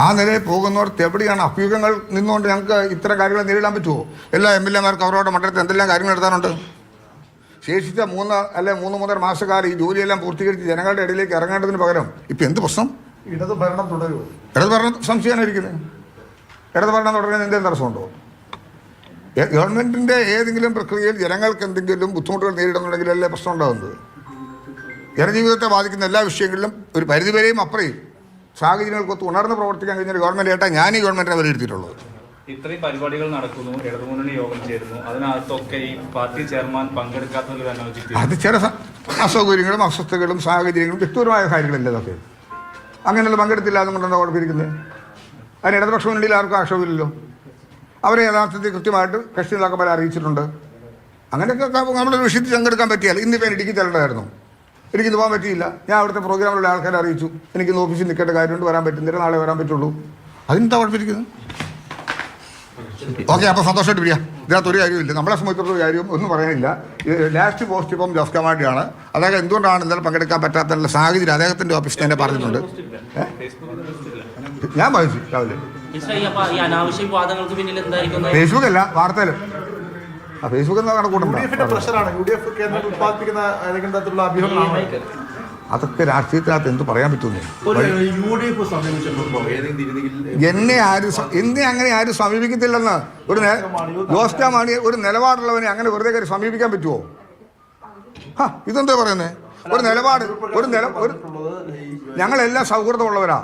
ആ നിലയിൽ പോകുന്നവർക്ക് എവിടെയാണ് അഭ്യൂഹങ്ങൾ നിന്നുകൊണ്ട് ഞങ്ങൾക്ക് ഇത്തരം കാര്യങ്ങൾ നേരിടാൻ പറ്റുമോ? എല്ലാ MLA-മാർക്ക് അവരോട് മണ്ഡലത്തിൽ എന്തെല്ലാം കാര്യങ്ങൾ എടുത്താറുണ്ട്. ശേഷിച്ച 3 മാസക്കാലം ഈ ജോലിയെല്ലാം പൂർത്തീകരിച്ച് ജനങ്ങളുടെ ഇടയിലേക്ക് ഇറങ്ങേണ്ടതിന് പകരം ഇപ്പം എന്ത് പ്രശ്നം? ഇടത് ഭരണം തുടരുമോ? ഇടത് ഭരണം സംശയമായിരിക്കുന്നത്. ഇടത് ഭരണം തുടരുന്നതിന് എന്തെങ്കിലും തടസ്സമുണ്ടോ? ഗവൺമെൻറ്റിൻ്റെ ഏതെങ്കിലും പ്രക്രിയയിൽ ജനങ്ങൾക്ക് എന്തെങ്കിലും ബുദ്ധിമുട്ടുകൾ നേരിടുന്നുണ്ടെങ്കിലല്ലേ പ്രശ്നം ഉണ്ടാകുന്നത്. ജനജീവിതത്തെ ബാധിക്കുന്ന എല്ലാ വിഷയങ്ങളിലും ഒരു പരിധിവരെയും അപ്പുറയും സാഹചര്യങ്ങൾക്കൊത്ത് ഉണർന്ന് പ്രവർത്തിക്കാൻ കഴിഞ്ഞൊരു ഗവൺമെൻറ് ആയിട്ടാണ് ഞാൻ ഈ ഗവൺമെൻറ്റിനെ വിലയിരുത്തിയിട്ടുള്ളത്. ഇത്രയും പരിപാടികൾ നടക്കുന്നു, ഇടതുമുന്നണി യോഗം ചേരുന്നു, അതിനകത്തൊക്കെ ഈ പാർട്ടി ചെയർമാൻ പങ്കെടുക്കാത്തത് അത് ചില അസൗകര്യങ്ങളും അസ്വസ്ഥതകളും സാഹചര്യങ്ങളും വ്യക്തിപരമായ കാര്യങ്ങളല്ലേ അതൊക്കെ. അങ്ങനെയുള്ള പങ്കെടുത്തില്ല എന്നുകൊണ്ടാണ് കുഴപ്പമിരിക്കുന്നത്. അതിന് ഇടതുപക്ഷ മുന്നണിയിൽ ആർക്കും ആക്ഷേപമില്ലല്ലോ. അവരെ യഥാർത്ഥത്തിൽ കൃത്യമായിട്ട് കക്ഷികളൊക്കെ പല അറിയിച്ചിട്ടുണ്ട്. അങ്ങനെയൊക്കെ നമ്മളൊരു വിഷയത്തിൽ പങ്കെടുക്കാൻ പറ്റിയാൽ ഇന്നിപ്പോൾ ഇടുക്കി ചെല്ലണ്ടായിരുന്നു, എനിക്കിന്ന് പോകാൻ പറ്റിയില്ല. ഞാൻ അവിടുത്തെ പ്രോഗ്രാമിലുള്ള ആൾക്കാരെ അറിയിച്ചു, എനിക്കിന്ന് ഓഫീസിൽ നിൽക്കേണ്ട കാര്യമുണ്ട്, വരാൻ പറ്റുന്നില്ല, നാളെ വരാൻ പറ്റുള്ളൂ. അതിനെന്താ കുഴപ്പമിരിക്കുന്നത്? ഓക്കെ, അപ്പോൾ സന്തോഷമായിട്ട് പിരിയാം. ഇതിനകത്ത് ഒരു കാര്യമില്ല, നമ്മളെ സംബന്ധിച്ചിടത്തോളം കാര്യം ഒന്നും പറയാനില്ല. ലാസ്റ്റ് പോസ്റ്റ് ഇപ്പം ജോസ് കമാഡിയാണ്. അദ്ദേഹം എന്തുകൊണ്ടാണ് ഇന്നലെ പങ്കെടുക്കാൻ പറ്റാത്ത സാഹചര്യം അദ്ദേഹത്തിൻ്റെ ഓഫീസിൽ തന്നെ പറഞ്ഞിട്ടുണ്ട്. ഞാൻ വായിച്ചു രാവിലെ. ഫേസ്ബുക്ക് അല്ല, വാർത്തയിലും. ഫേസ്ബുക്ക് എന്ന കണക്കൂട്ടും. അതൊക്കെ രാഷ്ട്രീയത്തിനകത്ത് എന്ത് പറയാൻ പറ്റുന്നു? എന്നെ അങ്ങനെ ആരും സമീപിക്കത്തില്ലെന്ന് ജോസ് കെ മാണി ഒരു നിലപാടുള്ളവനെ അങ്ങനെ വെറുതെ കയറി സമീപിക്കാൻ പറ്റുമോ? ഇതെന്താ പറയുന്നത്? ഒരു നിലപാട് ഞങ്ങളെല്ലാം സൗഹൃദമുള്ളവരാ,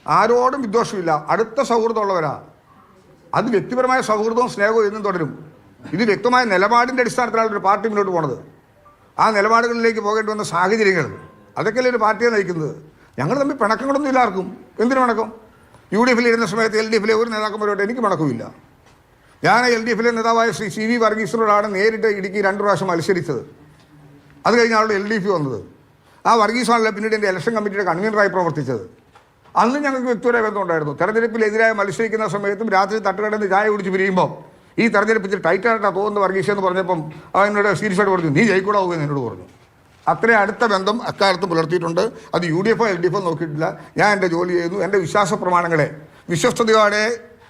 ആരോടും വിദ്വേഷമില്ല, അടുത്ത സൗഹൃദമുള്ളവരാ. അത് വ്യക്തിപരമായ സൗഹൃദവും സ്നേഹവും എന്നും തുടരും. ഇത് വ്യക്തമായ നിലപാടിൻ്റെ അടിസ്ഥാനത്തിലാണ് ഒരു പാർട്ടി മുന്നോട്ട് പോണത്. ആ നിലപാടുകളിലേക്ക് പോകേണ്ടി വന്ന സാഹചര്യങ്ങൾ അതൊക്കെയല്ലേ ഒരു പാർട്ടിയെ നയിക്കുന്നത്. ഞങ്ങൾ തമ്മിൽ പിണക്കങ്ങളൊന്നും ഇല്ല ആർക്കും. എന്തിനു പിണക്കം? UDF-ൽ ഇരുന്ന സമയത്ത് LDF-ലെ ഒരു നേതാക്കന്മാരോട്ട് എനിക്ക് പിണക്കമില്ല. ഞാൻ LDF-ലെ നേതാവായ ശ്രീ CV വർഗീസിനോടാണ് നേരിട്ട് ഇടുക്കി 2 പ്രാവശ്യം മത്സരിച്ചത്. അത് കഴിഞ്ഞാണ് LDF വന്നത്. ആ വർഗീസാണല്ലോ പിന്നീട് എൻ്റെ ഇലക്ഷൻ കമ്മിറ്റിയുടെ കൺവീനറായി പ്രവർത്തിച്ചത്. അന്ന് ഞങ്ങൾക്ക് വ്യക്തിപരമായ ബന്ധമുണ്ടായിരുന്നു. തെരഞ്ഞെടുപ്പിലെതിരായി മത്സരിക്കുന്ന സമയത്തും രാത്രി തട്ടുകടന്ന് ചായ കുടിച്ച് പിരിയുമ്പോൾ ഈ തെരഞ്ഞെടുപ്പ് ഇച്ചിരി ടൈറ്റായിട്ടാണ് തോന്നുന്നത് വർഗീസ് എന്ന് പറഞ്ഞപ്പം എന്നോട് സീരിയസ് ആയിട്ട് പറഞ്ഞു, നീ ജയിക്കൂടാ പോകുമെന്ന് എന്നോട് പറഞ്ഞു. അത്രയും അടുത്ത ബന്ധം അക്കാലത്ത് പുലർത്തിയിട്ടുണ്ട്. അത് UDF-ഓ LDF-ഓ നോക്കിയിട്ടില്ല. ഞാൻ എൻ്റെ ജോലി ചെയ്യുന്നു. എൻ്റെ വിശ്വാസ പ്രമാണങ്ങളെ വിശ്വസ്തയോടെ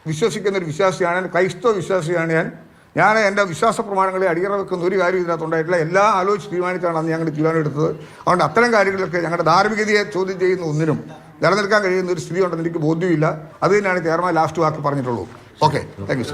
വിശ്വസിക്കുന്ന ഒരു വിശ്വാസിയാണ് ഞാൻ, ക്രൈസ്തവ വിശ്വാസിയാണ് ഞാൻ എൻ്റെ വിശ്വാസ പ്രമാണങ്ങളെ അടിയറ വെക്കുന്ന ഒരു കാര്യം ഇതിനകത്തുണ്ടായിട്ടില്ല. എല്ലാം ആലോചിച്ച് തീരുമാനിച്ചാണ് അന്ന് ഞങ്ങൾ തീരുമാനം എടുത്തത്. അതുകൊണ്ട് അത്തരം കാര്യങ്ങളൊക്കെ ഞങ്ങളുടെ ധാർമ്മികതയെ ചോദ്യം ചെയ്യുന്ന ഒന്നിനും നിലനിൽക്കാൻ കഴിയുന്ന ഒരു സ്ഥിതി ഉണ്ടെന്ന് എനിക്ക് ബോധ്യമില്ല. അത് തന്നെയാണ് ചെയർമാൻ ലാസ്റ്റ് വാക്ക് പറഞ്ഞിട്ടുള്ളൂ. Okay, thank you so much.